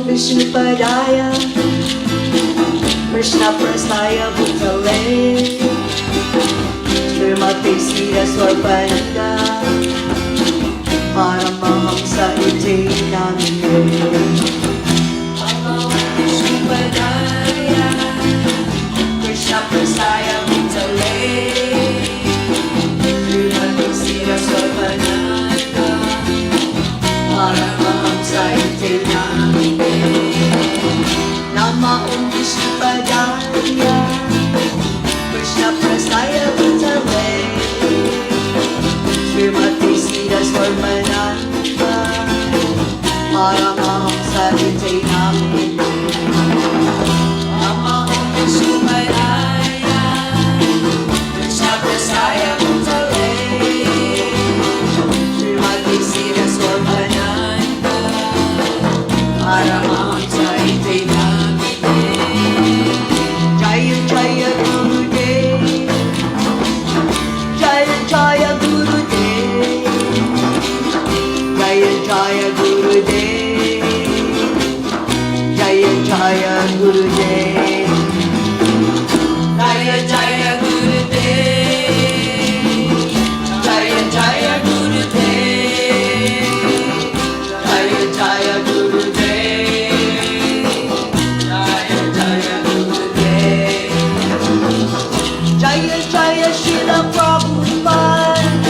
Vishnupadaya Krishna Prasthaya Bhutale Srimati Siddhaswarupananda Paramahamsa Iti Namine Vishnupadaya Krishna Prasthaya Bhutale Srimati Siddhaswarupananda Paramahamsa Iti Namine Nama Vishnupadaya Krishna Prasthaya Bhutale Srimati Siddhaswarupananda Paramahamsa Iti Namine Nama Vishnupadaya Krishna Prasthaya Bhutale Srimati Siddhaswarupananda Paramahamsa Iti Namine Jaya Jaya Gurudev Jaya Jaya Gurudev Jaya Jaya Gurudev Jaya Jaya Gurudev Jaya Jaya Gurudev Jaya Jaya Gurudev Jaya Jaya Gurudev Jaya Jaya Gurudev Jaya Jaya Srila Prabhupada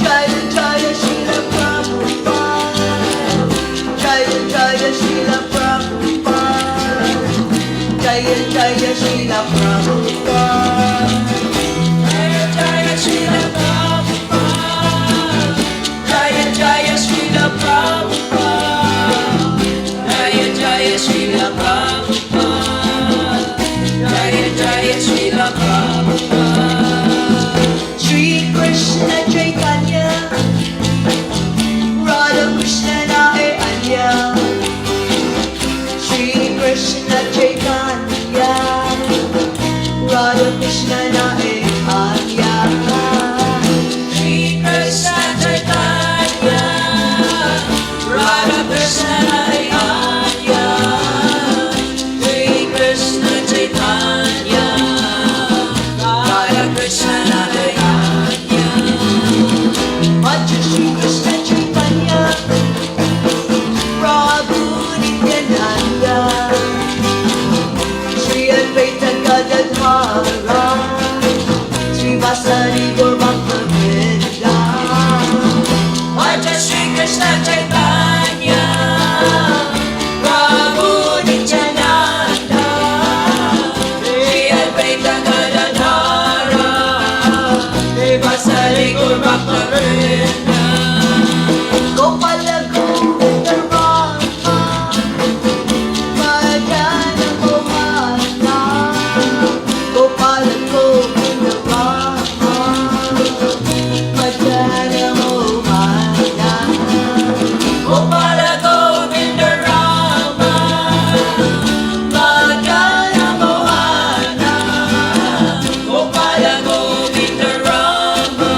Jaya Jaya Srila Prabhupada Jaya Jaya Srila Prabhupada Jaya Jaya Srila Prabhupada Jaya Jaya Srila Prabhupada Jaya Jaya Srila Prabhupada Jaya Jaya Srila Prabhupada Jaya Jaya Srila Prabhupada Shri Krishna Chaitanya Radha Krishna Nae Anya Shri Krishna Chaitanya Radha Krishna Nae Anya Shri Krishna Chaitanya Radha Krishna Nae Anya Shri Krishna Chaitanya Radha Krishna Nae Anya Bhaja Shri Krishna Chaitanya Prabhu Nityananda Shri Advaita Gadadhara Sri Vasari Gaur Bhakta-vrinda Bhaja Shri Krishna Chaitanya Prabhu Nityananda Shri Advaita Gadadhara Sri Vasari Gaur Bhakta-vrinda Gopala Govinda Rama Madana Mohana Gopala Govinda Rama Madana Mohana Gopala Govinda Rama Madana Mohana Gopala Govinda Rama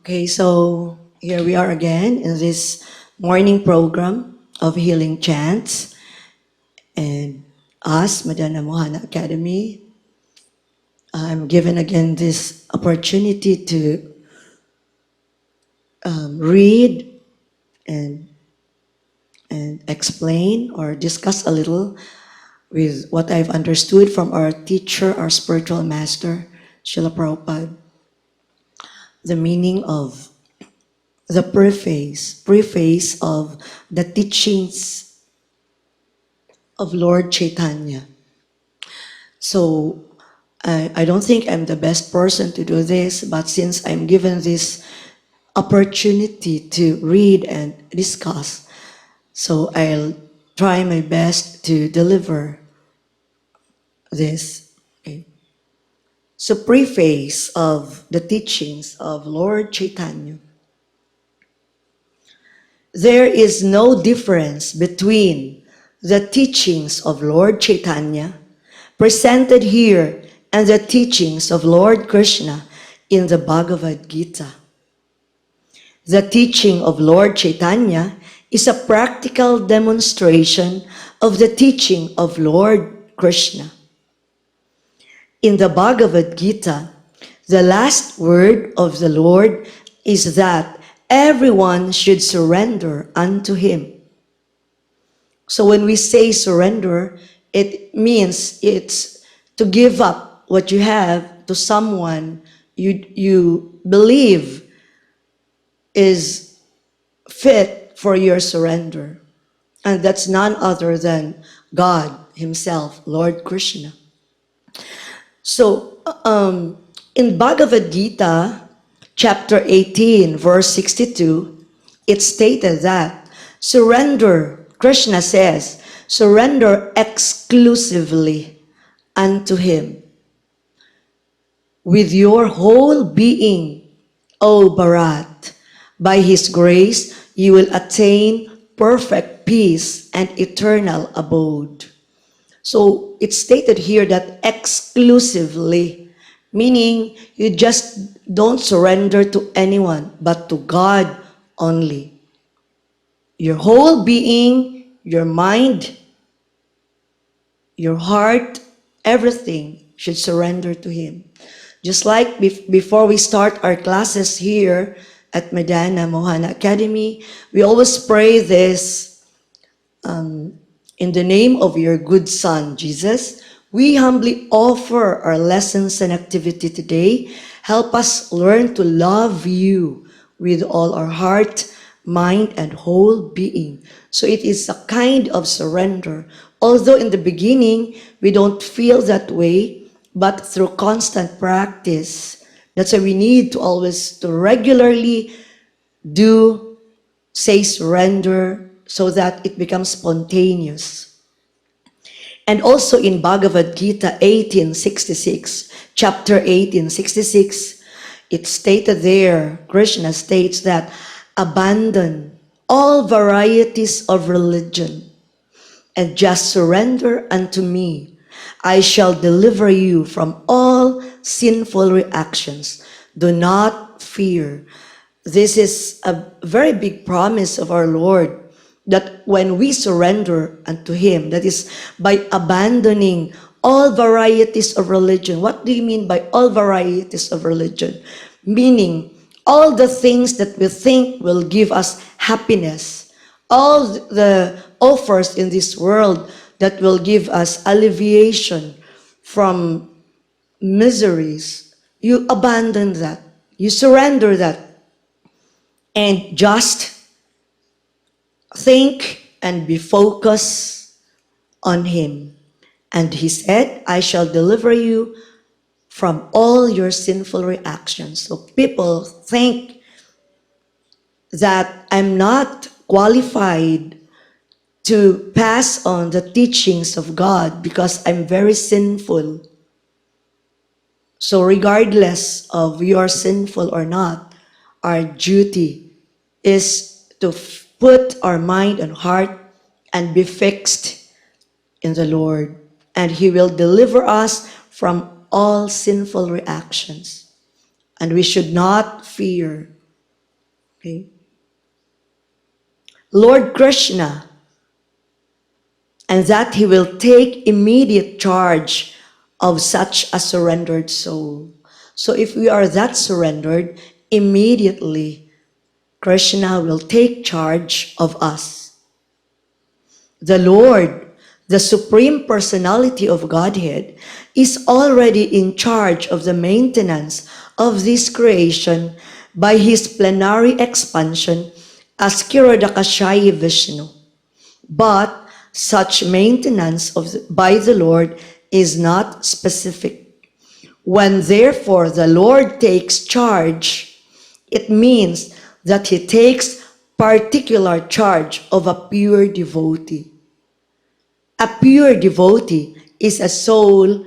Okay, so here we are again in this morning program of Healing Chants. And us, Madana Mohana Academy, I'm given again this opportunity to read and, and explain or discuss a little with what I've understood from our teacher, our spiritual master, Srila Prabhupada, the meaning of the preface of the teachings of Lord Chaitanya. So I don't think I'm the best person to do this, but since I'm given this opportunity to read and discuss, so I'll try my best to deliver this. Okay. So preface of the teachings of Lord Chaitanya. There is no difference between the teachings of Lord Chaitanya presented here and the teachings of Lord Krishna in the Bhagavad Gita. The teaching of Lord Chaitanya is a practical demonstration of the teaching of Lord Krishna. In the Bhagavad Gita, the last word of the Lord is that everyone should surrender unto Him. So when we say surrender, it means it's to give up what you have to someone you believe is fit for your surrender. And that's none other than God Himself, Lord Krishna. So in Bhagavad Gita, chapter 18, verse 62, it stated that surrender, Krishna says, surrender exclusively unto Him with your whole being, O Bharat. By His grace, you will attain perfect peace and eternal abode. So it's stated here that exclusively, meaning you just don't surrender to anyone, but to God only. Your whole being, your mind, your heart, everything should surrender to Him. Just like before we start our classes here at Madana Mohana Academy, we always pray this, in the name of your good Son, Jesus, we humbly offer our lessons and activity today. Help us learn to love you with all our heart, mind, and whole being. So it is a kind of surrender. Although in the beginning, we don't feel that way, but through constant practice, that's why we need to always, to regularly say surrender, so that it becomes spontaneous. And also in Bhagavad Gita 1866, chapter 1866, it's stated there, Krishna states that abandon all varieties of religion and just surrender unto me. I shall deliver you from all sinful reactions. Do not fear. This is a very big promise of our Lord, that when we surrender unto Him, that is by abandoning all varieties of religion. What do you mean by all varieties of religion? Meaning all the things that we think will give us happiness, all the offers in this world that will give us alleviation from miseries. You abandon that. You surrender that. And just think and be focused on Him. And He said, I shall deliver you from all your sinful reactions. So people think that I'm not qualified to pass on the teachings of God because I'm very sinful. So regardless of you're sinful or not, our duty is to put our mind and heart and be fixed in the Lord, and He will deliver us from all sinful reactions. And we should not fear. Okay? Lord Krishna, and that he will take immediate charge of such a surrendered soul. So if we are that surrendered, immediately Krishna will take charge of us. The Lord, the Supreme Personality of Godhead, is already in charge of the maintenance of this creation by his plenary expansion as Kirodakashayi Vishnu. But such maintenance by the Lord is not specific. When therefore the Lord takes charge, it means that he takes particular charge of a pure devotee. A pure devotee is a soul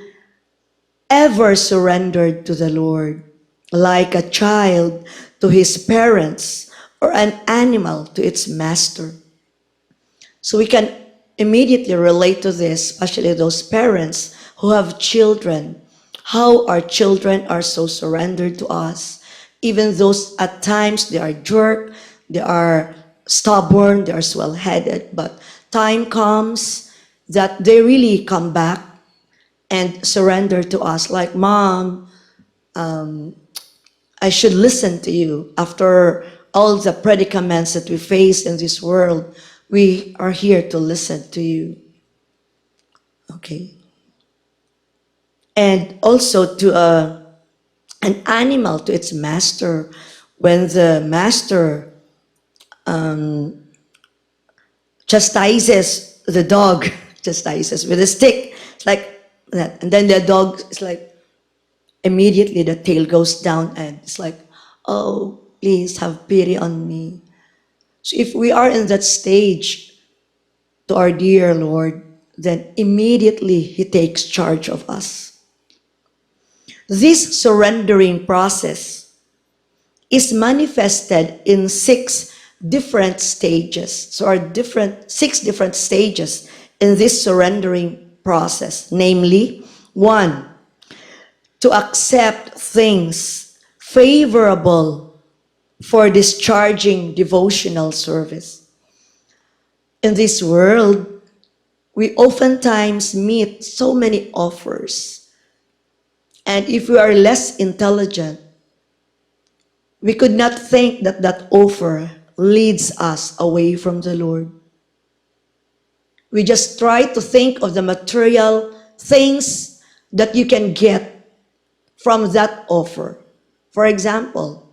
ever surrendered to the Lord, like a child to his parents or an animal to its master. So we can immediately relate to this, especially those parents who have children, how our children are so surrendered to us. Even those at times they are jerk, they are stubborn, they are swell-headed, but time comes that they really come back and surrender to us like, Mom, I should listen to you. After all the predicaments that we face in this world, we are here to listen to you. Okay. And also to an animal to its master. When the master chastises the dog, chastises with a stick, it's like that. And then the dog is like, immediately the tail goes down and it's like, oh, please have pity on me. So if we are in that stage to our dear Lord, then immediately he takes charge of us. This surrendering process is manifested in 6 different stages. So are 6 different stages in this surrendering process. Namely, 1, to accept things favorable for discharging devotional service. In this world, we oftentimes meet so many offers. And if we are less intelligent, we could not think that that offer leads us away from the Lord. We just try to think of the material things that you can get from that offer. For example,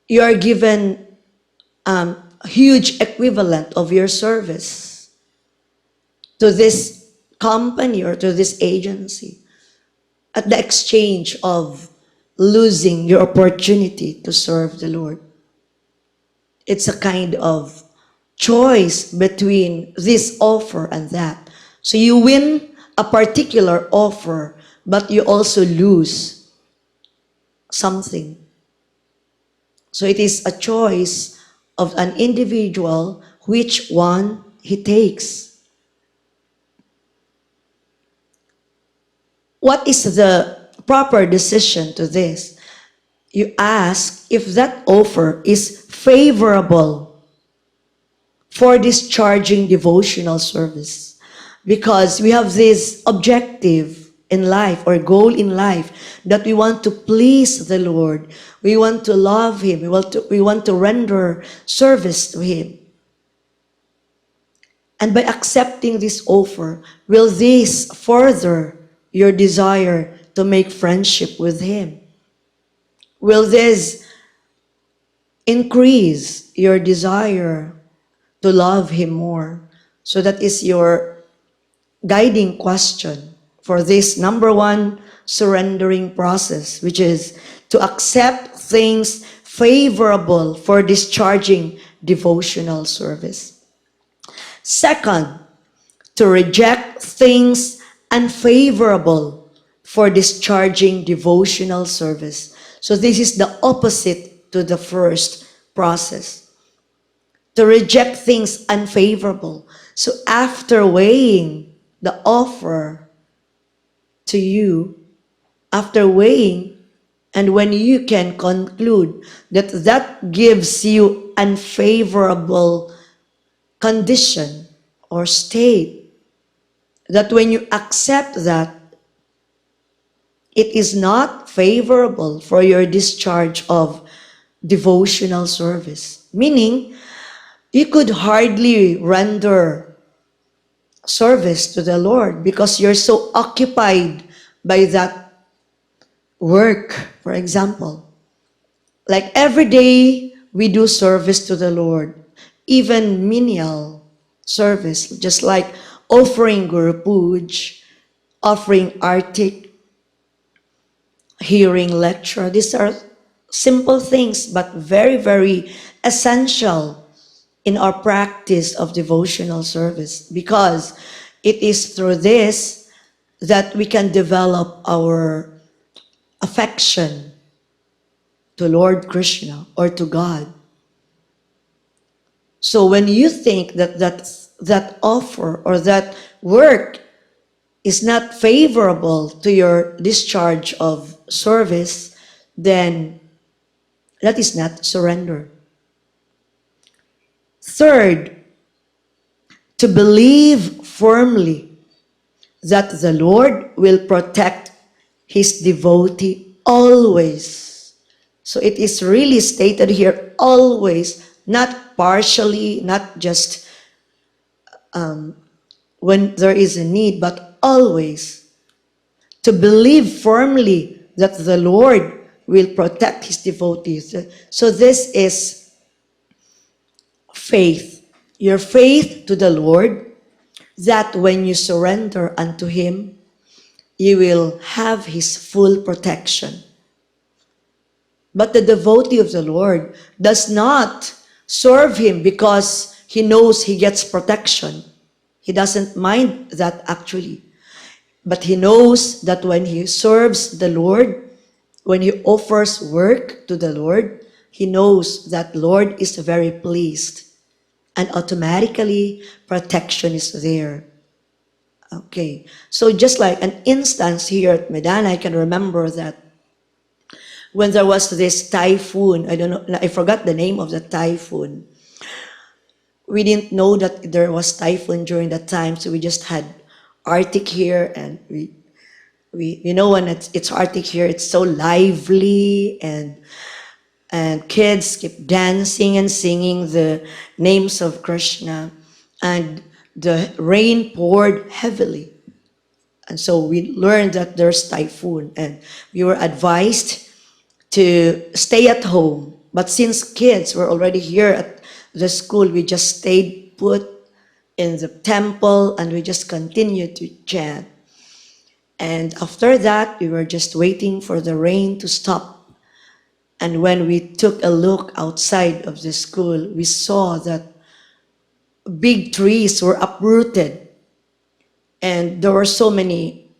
you are given a huge equivalent of your service to this company or to this agency at the exchange of losing your opportunity to serve the Lord. It's a kind of choice between this offer and that. So you win a particular offer, but you also lose something. So it is a choice of an individual which one he takes. What is the proper decision to this? You ask if that offer is favorable for discharging devotional service. Because we have this objective in life or goal in life that we want to please the Lord. We want to love Him. We want to render service to Him. And by accepting this offer, will this further your desire to make friendship with Him? Will this increase your desire to love Him more? So that is your guiding question for this number 1 surrendering process, which is to accept things favorable for discharging devotional service. Second, to reject things unfavorable for discharging devotional service. So this is the opposite to the first process. To reject things unfavorable. So after weighing the offer to you, after weighing And when you can conclude that that gives you unfavorable condition or state, that when you accept that, it is not favorable for your discharge of devotional service. Meaning, you could hardly render service to the Lord because you're so occupied by that work, for example. Like every day, we do service to the Lord, even menial service, just like offering Guru Puj, offering Artik, hearing lecture. These are simple things, but very, very essential in our practice of devotional service, because it is through this that we can develop our affection to Lord Krishna or to God. So when you think that that offer or that work is not favorable to your discharge of service, then that is not surrender. Third, to believe firmly that the Lord will protect his devotee always. So it is really stated here, always, not partially, not just when there is a need, but always. To believe firmly that the Lord will protect his devotees. So this is faith. Your faith to the Lord, that when you surrender unto him, you will have his full protection. But the devotee of the Lord does not serve him because he knows he gets protection. He doesn't mind that actually. But he knows that when he serves the Lord, when he offers work to the Lord, he knows that Lord is very pleased. And automatically, protection is there. Okay. So just like an instance here at Madana, I can remember that when there was this typhoon, I don't know, I forgot the name of the typhoon. We didn't know that there was typhoon during that time, so we just had Arctic here, and you know, when it's Arctic here, it's so lively, and kids keep dancing and singing the names of Krishna, and the rain poured heavily. And so we learned that there's typhoon, and we were advised to stay at home. But since kids were already here at the school, we just stayed put in the temple and we just continued to chant. And after that, we were just waiting for the rain to stop. And when we took a look outside of the school, we saw that big trees were uprooted. And there were so many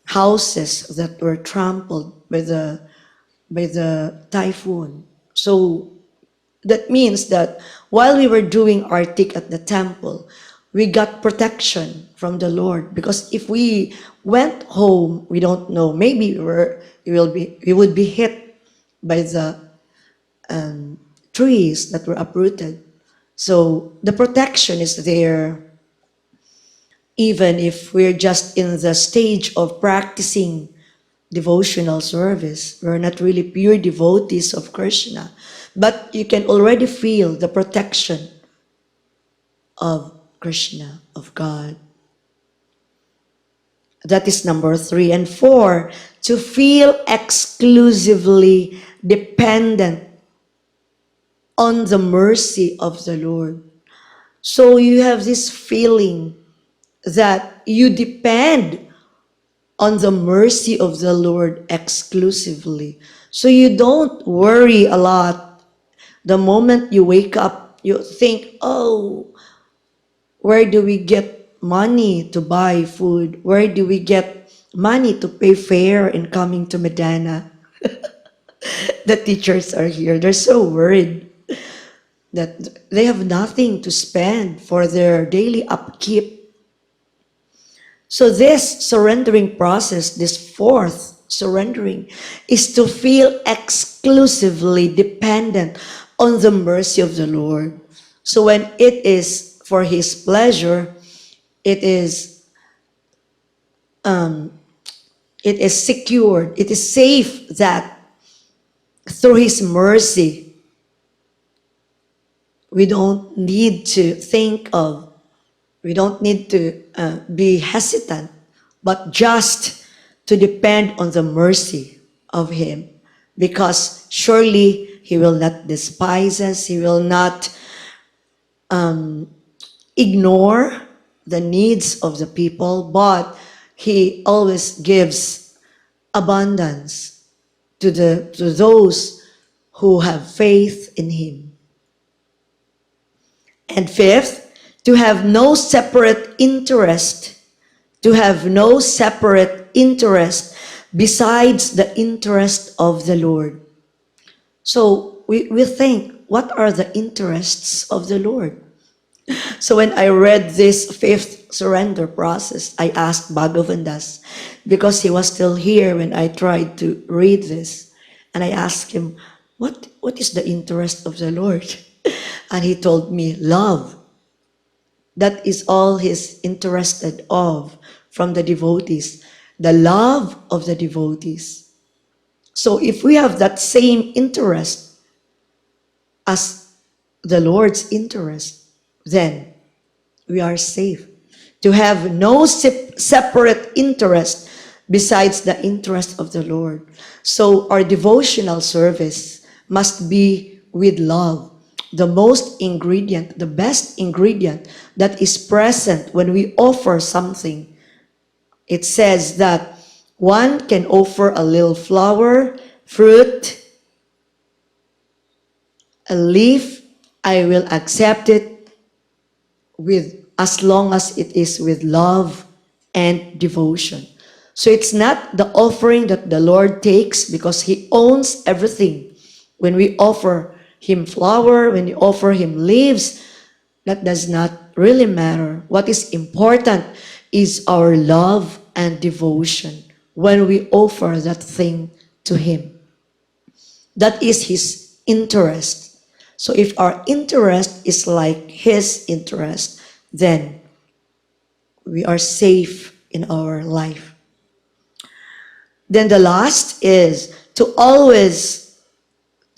houses that were trampled by the typhoon. So that means that while we were doing Artik at the temple, we got protection from the Lord. Because if we went home, we don't know, maybe we would be hit by the trees that were uprooted. So the protection is there, even if we're just in the stage of practicing devotional service. We're not really pure devotees of Krishna, but you can already feel the protection of Krishna, of God. That is number 3. And 4, to feel exclusively dependent on the mercy of the Lord. So you have this feeling that you depend on the mercy of the Lord exclusively. So you don't worry a lot. The moment you wake up, you think, oh, where do we get money to buy food? Where do we get money to pay fare in coming to Madana? The teachers are here. They're so worried that they have nothing to spend for their daily upkeep. So this surrendering process, this 4th surrendering is to feel exclusively dependent on the mercy of the Lord. So when it is for His pleasure, it is secured, it is safe that through His mercy, we don't need to we don't need to be hesitant, but just to depend on the mercy of Him. Because surely He will not despise us, He will not ignore the needs of the people, but He always gives abundance to those who have faith in Him. And fifth, to have no separate interest, besides the interest of the Lord. So we think, what are the interests of the Lord? So when I read this fifth surrender process, I asked Bhagavan because he was still here when I tried to read this. And I asked him, what is the interest of the Lord? And he told me, love. That is all He's interested of from the devotees. The love of the devotees. So if we have that same interest as the Lord's interest, then we are safe. To have no separate interest besides the interest of the Lord. So our devotional service must be with love. The best ingredient that is present when we offer something. It says that one can offer a little flower, fruit, a leaf. I will accept it as long as it is with love and devotion. So it's not the offering that the Lord takes because He owns everything. When we offer Him flower, when we offer Him leaves, that does not really matter. What is important is our love and devotion when we offer that thing to Him. That is His interest. So if our interest is like His interest, then we are safe in our life. Then the last is to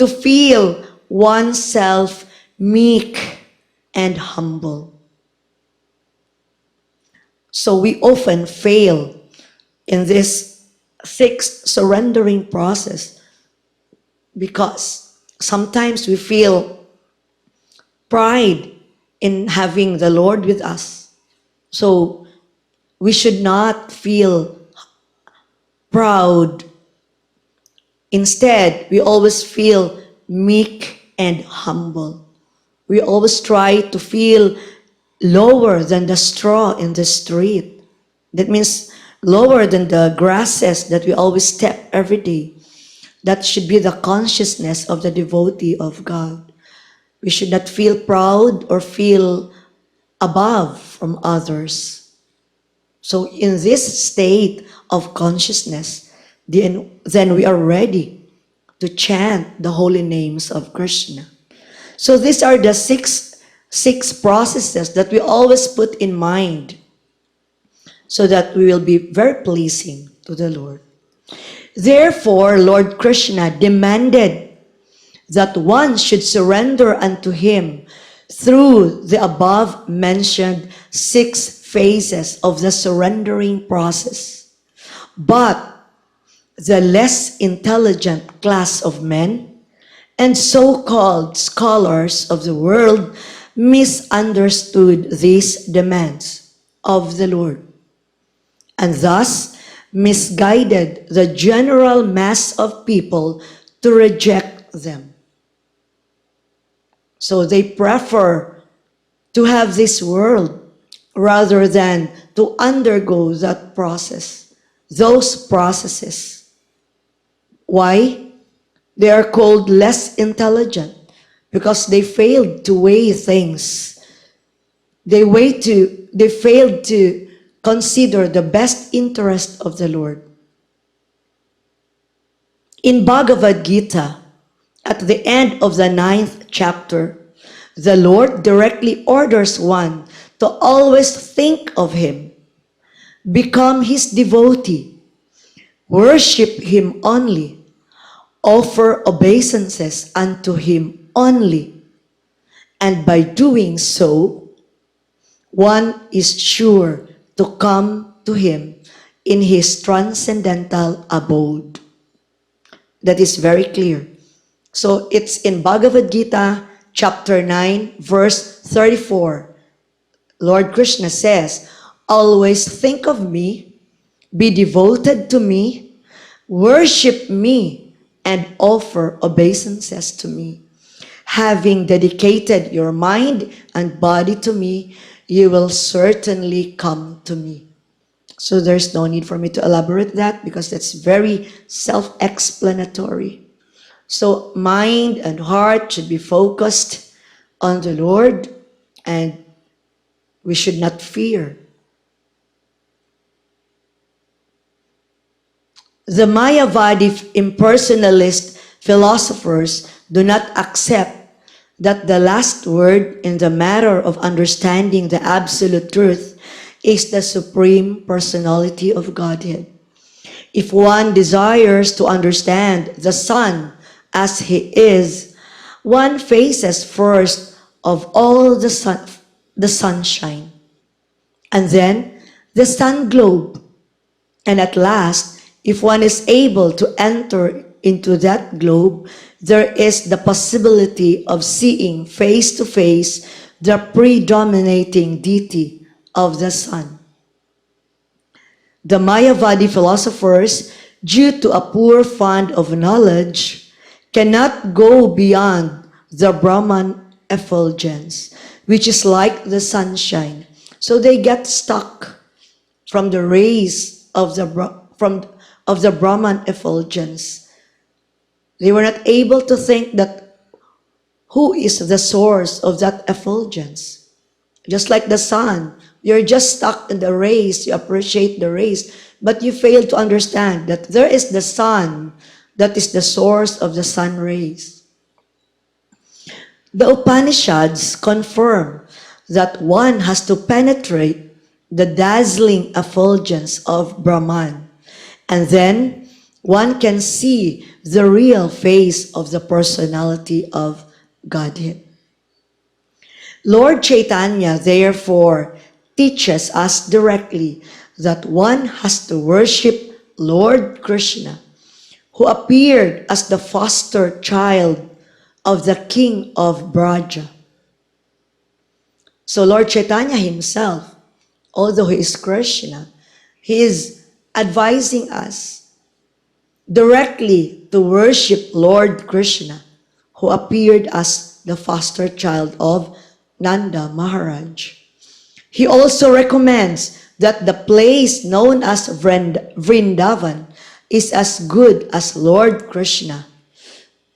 feel oneself meek and humble. So we often fail in this sixth surrendering process because sometimes we feel pride in having the Lord with us. So we should not feel proud. Instead, we always feel meek and humble. We always try to feel lower than the straw in the street. That means lower than the grasses that we always step every day. That should be the consciousness of the devotee of God. We should not feel proud or feel above from others. So in this state of consciousness, then we are ready to chant the holy names of Krishna. So these are the six processes that we always put in mind so that we will be very pleasing to the Lord. Therefore, Lord Krishna demanded that one should surrender unto Him through the above mentioned 6 phases of the surrendering process. But the less intelligent class of men and so-called scholars of the world misunderstood these demands of the Lord, and thus misguided the general mass of people to reject them. So they prefer to have this world rather than to undergo that process, those processes. Why? They are called less intelligent because they failed to weigh things. They failed to consider the best interest of the Lord. In Bhagavad Gita, at the end of the 9th chapter, the Lord directly orders one to always think of Him, become His devotee, worship Him only, offer obeisances unto Him only, and by doing so, one is sure to come to Him in His transcendental abode. That is very clear. So it's in Bhagavad Gita, chapter 9, verse 34. Lord Krishna says, always think of me, be devoted to me, worship me, and offer obeisances to me. Having dedicated your mind and body to me, you will certainly come to me. So there's no need for me to elaborate that because that's very self-explanatory. So mind and heart should be focused on the Lord, and we should not fear. The Mayavadi impersonalist philosophers do not accept that the last word in the matter of understanding the absolute truth is the Supreme Personality of Godhead. If one desires to understand the sun as he is, one faces first of all the sunshine, and then the sun globe. And at last, if one is able to enter into that globe, there is the possibility of seeing face to face the predominating deity of the sun. The Mayavadi philosophers, due to a poor fund of knowledge, cannot go beyond the Brahman effulgence, which is like the sunshine. So they get stuck from the rays of the Brahman effulgence. They were not able to think that who is the source of that effulgence. Just like the sun, you're just stuck in the rays, you appreciate the rays, but you fail to understand that there is the sun that is the source of the sun rays. The Upanishads confirm that one has to penetrate the dazzling effulgence of Brahman, and then one can see the real face of the personality of Godhead. Lord Chaitanya, therefore, teaches us directly that one has to worship Lord Krishna, who appeared as the foster child of the king of Braja. So Lord Chaitanya himself, although he is Krishna, he is advising us directly to worship Lord Krishna, who appeared as the foster child of Nanda Maharaj. He also recommends that the place known as Vrindavan is as good as Lord Krishna,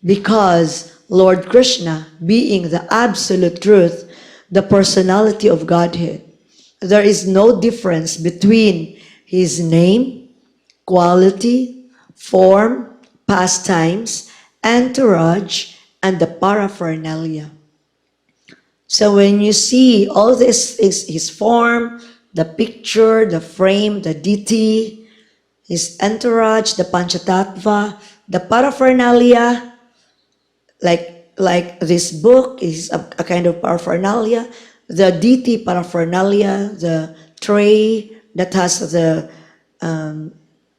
because Lord Krishna, being the absolute truth, the personality of Godhead, there is no difference between his name, quality, form, pastimes, entourage, and the paraphernalia. So when you see all this, his form, the picture, the frame, the deity, his entourage, the panchatattva, the paraphernalia, like this book is a kind of paraphernalia, the deity paraphernalia, the tray that has the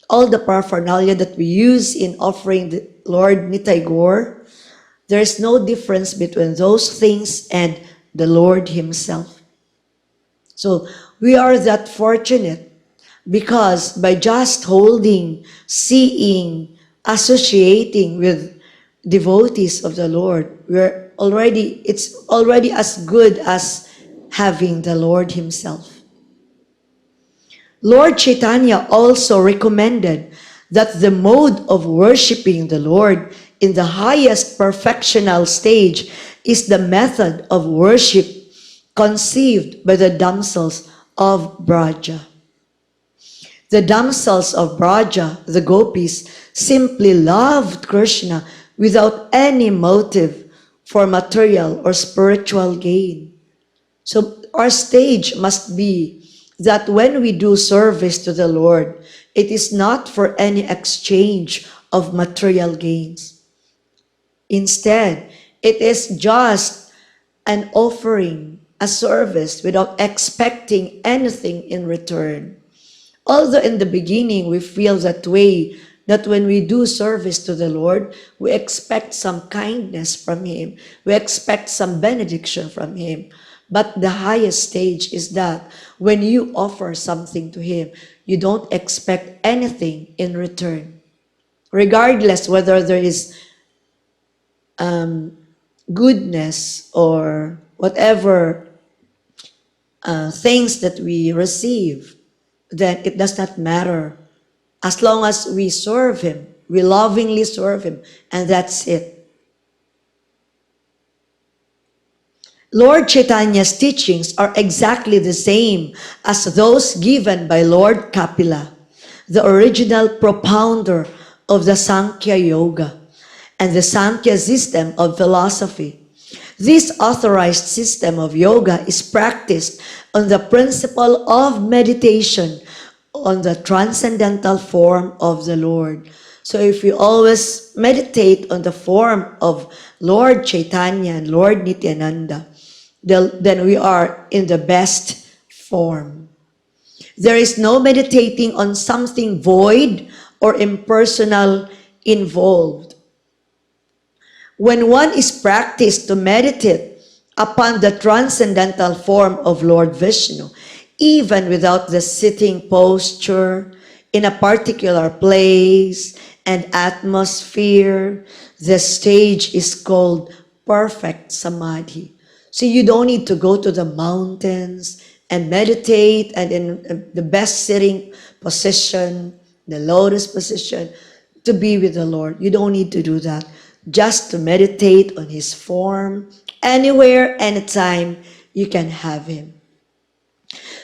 all the paraphernalia that we use in offering the Lord Nitai Gaur. There is no difference between those things and the Lord himself. So we are that fortunate because by just holding, seeing, associating with devotees of the Lord, it's already as good as having the Lord himself. Lord Chaitanya also recommended that the mode of worshiping the Lord in the highest perfectional stage is the method of worship conceived by the damsels of Braja. The damsels of Braja, the gopis, simply loved Krishna without any motive for material or spiritual gain. So our stage must be that when we do service to the Lord, it is not for any exchange of material gains. Instead, it is just an offering, a service without expecting anything in return. Although in the beginning we feel that way, that when we do service to the Lord, we expect some kindness from Him, we expect some benediction from Him. But the highest stage is that when you offer something to Him, you don't expect anything in return. Regardless whether there is goodness or whatever things that we receive, then it does not matter. As long as we serve Him, we lovingly serve Him, and that's it. Lord Chaitanya's teachings are exactly the same as those given by Lord Kapila, the original propounder of the Sankhya Yoga and the Sankhya system of philosophy. This authorized system of yoga is practiced on the principle of meditation on the transcendental form of the Lord. So if we always meditate on the form of Lord Chaitanya and Lord Nityananda, then we are in the best form. There is no meditating on something void or impersonal involved. When one is practiced to meditate upon the transcendental form of Lord Vishnu, even without the sitting posture, in a particular place and atmosphere, the stage is called perfect samadhi. So you don't need to go to the mountains and meditate and in the best sitting position, the lotus position, to be with the Lord. You don't need to do that. Just to meditate on His form, anywhere, anytime, you can have Him.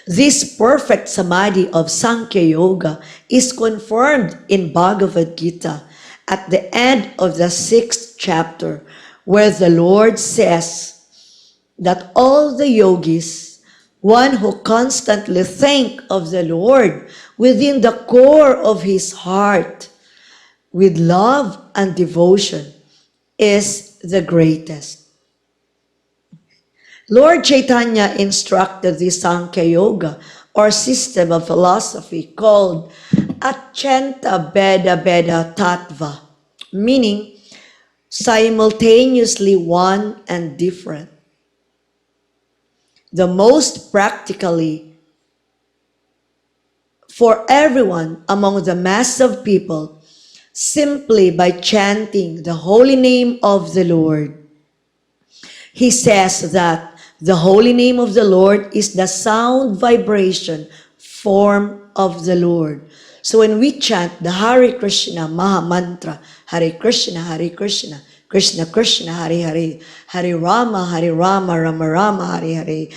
This perfect samadhi of Sankhya Yoga is confirmed in Bhagavad Gita at the end of the 6th chapter, where the Lord says that all the yogis, one who constantly think of the Lord within the core of his heart, with love and devotion, is the greatest. Lord Chaitanya instructed the Sankhya Yoga, or system of philosophy, called Achanta Beda Beda Tattva, meaning simultaneously one and different. The most practically for everyone among the mass of people, simply by chanting the holy name of the Lord. He says that the holy name of the Lord is the sound vibration form of the Lord. So when we chant the Hare Krishna Maha Mantra, Hare Krishna, Krishna Krishna, Hare Hare, Hare Rama, Rama Rama, Hare Hare,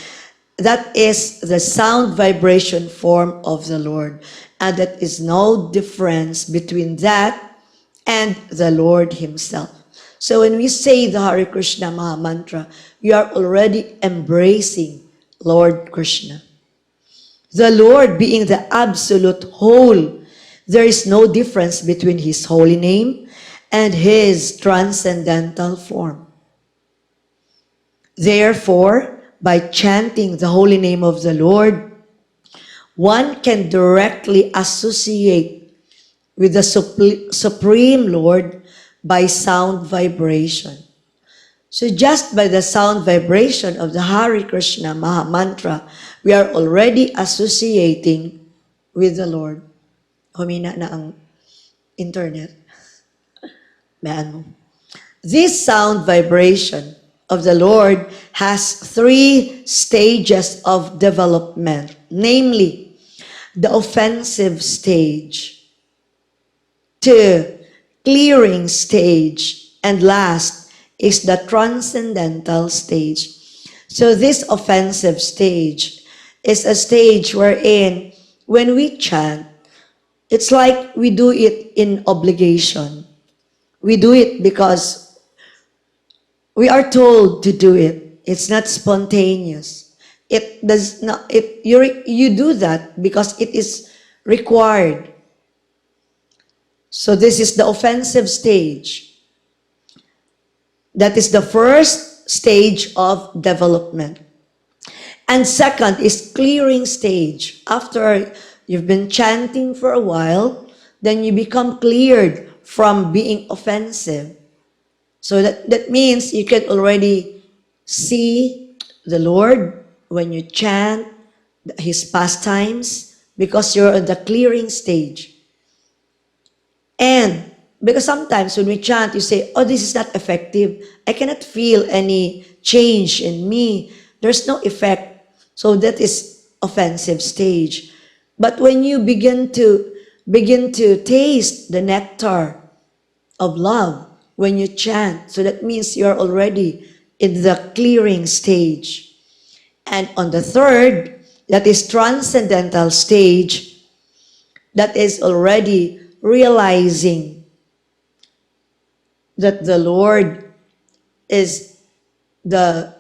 that is the sound vibration form of the Lord. And that is no difference between that and the Lord Himself. So when we say the Hare Krishna Maha Mantra, we are already embracing Lord Krishna. The Lord being the absolute whole, there is no difference between His holy name and His transcendental form. Therefore, by chanting the holy name of the Lord, one can directly associate with the Supreme Lord by sound vibration. So just by the sound vibration of the Hare Krishna Maha Mantra, we are already associating with the Lord. Humina na ang internet. Mayaan mo. This sound vibration of the Lord has 3 stages of development, namely the offensive stage, 2, clearing stage, and last is the transcendental stage. So this offensive stage is a stage wherein when we chant, It's like we do it in obligation. We do it because we are told to do it. It's not spontaneous. It does not, you do that because it is required. So this is the offensive stage. That is the first stage of development. And second is clearing stage. After you've been chanting for a while, then you become cleared from being offensive. So that means you can already see the Lord when you chant His pastimes because you're at the clearing stage. And because sometimes when we chant, you say, oh, this is not effective. I cannot feel any change in me. There's no effect. So that is offensive stage. But when you begin to taste the nectar of love when you chant, so that means you're already in the clearing stage. And on the third, that is transcendental stage, that is already realizing that the Lord is the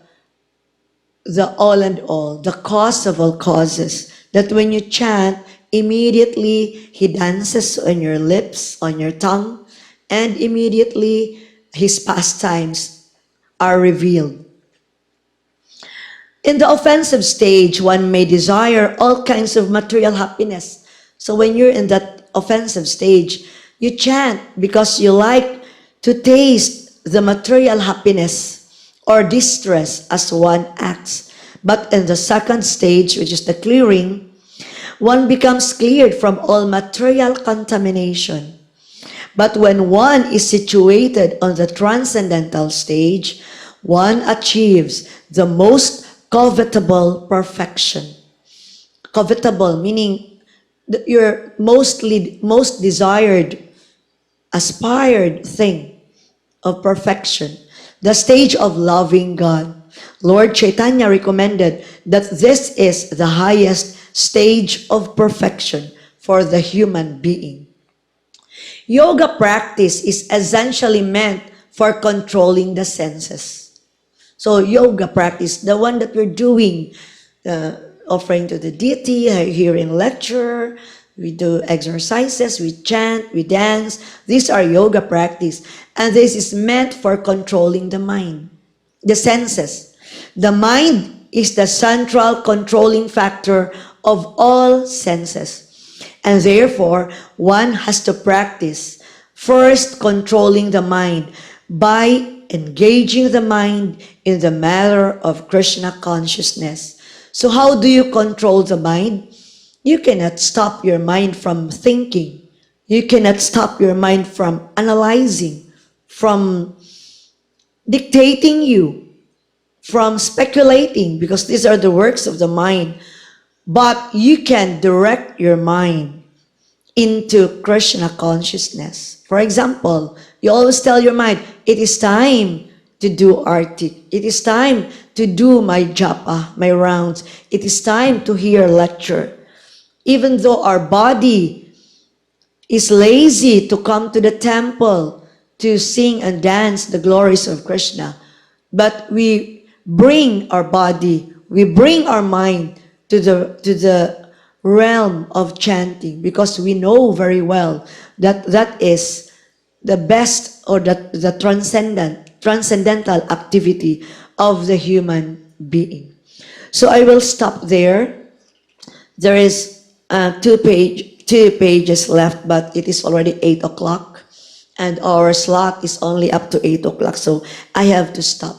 all and all, the cause of all causes. That when you chant, immediately He dances on your lips, on your tongue, and immediately His pastimes are revealed. In the offensive stage, one may desire all kinds of material happiness. So when you're in that offensive stage, you chant because you like to taste the material happiness or distress as one acts. But in the second stage, which is the clearing, one becomes cleared from all material contamination. But when one is situated on the transcendental stage, one achieves the most covetable perfection. Covetable meaning your most desired, aspired thing of perfection. The stage of loving God. Lord Chaitanya recommended that this is the highest stage of perfection for the human being. Yoga practice is essentially meant for controlling the senses. So yoga practice, the one that we're doing, offering to the deity, hearing lecture, we do exercises, we chant, we dance. These are yoga practice. And this is meant for controlling the mind, the senses. The mind is the central controlling factor of all senses. And therefore, one has to practice first controlling the mind by engaging the mind in the matter of Krishna consciousness. So how do you control the mind? You cannot stop your mind from thinking. You cannot stop your mind from analyzing, from dictating you, from speculating, because these are the works of the mind. But you can direct your mind into Krishna consciousness. For example, you always tell your mind, it is time to do arti. It is time to do my japa, my rounds. It is time to hear lecture. Even though our body is lazy to come to the temple to sing and dance the glories of Krishna, but we bring our body, we bring our mind to the realm of chanting because we know very well that that is the best or the transcendental activity of the human being. So I will stop there. There is two pages left, but it is already 8 o'clock and our slot is only up to 8 o'clock, so I have to stop.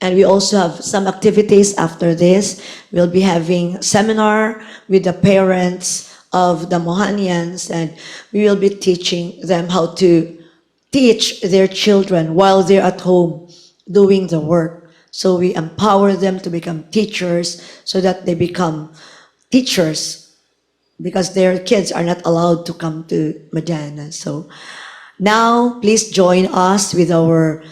And we also have some activities after this. We'll be having a seminar with the parents of the Mohanians, and we will be teaching them how to teach their children while they're at home doing the work. So we empower them to become teachers so that they become teachers because their kids are not allowed to come to Madana. So now, please join us with our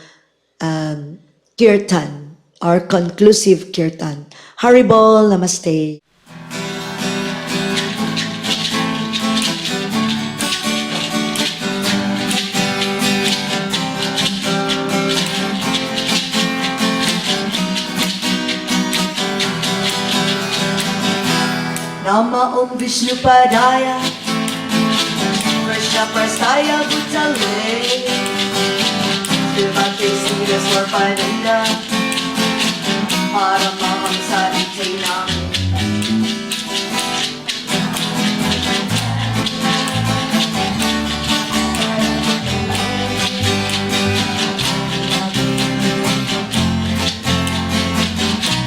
kirtan, our conclusive kirtan. Haribol, Namaste. Vishnupadaya Krishna Prasthaya Bhutale Srimati Siddhaswarupananda Paramahamsa Chaitanya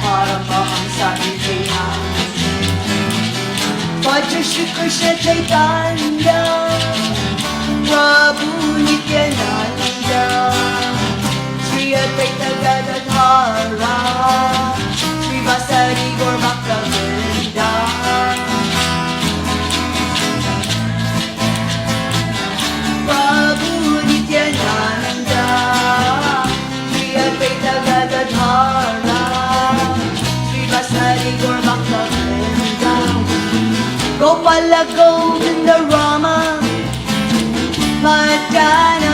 Paramahamsa Chaitanya Bhaja Shri Krishna Chaitanya Prabhu Nityananda Shri Advaita Gadadhara Shri Vasari Gaur Bhakta-vrinda Prabhu Nityananda Shri Advaita Gadadhara Shri Vasari Gaur Bhakta-vrinda Gopala Govinda Rama Madana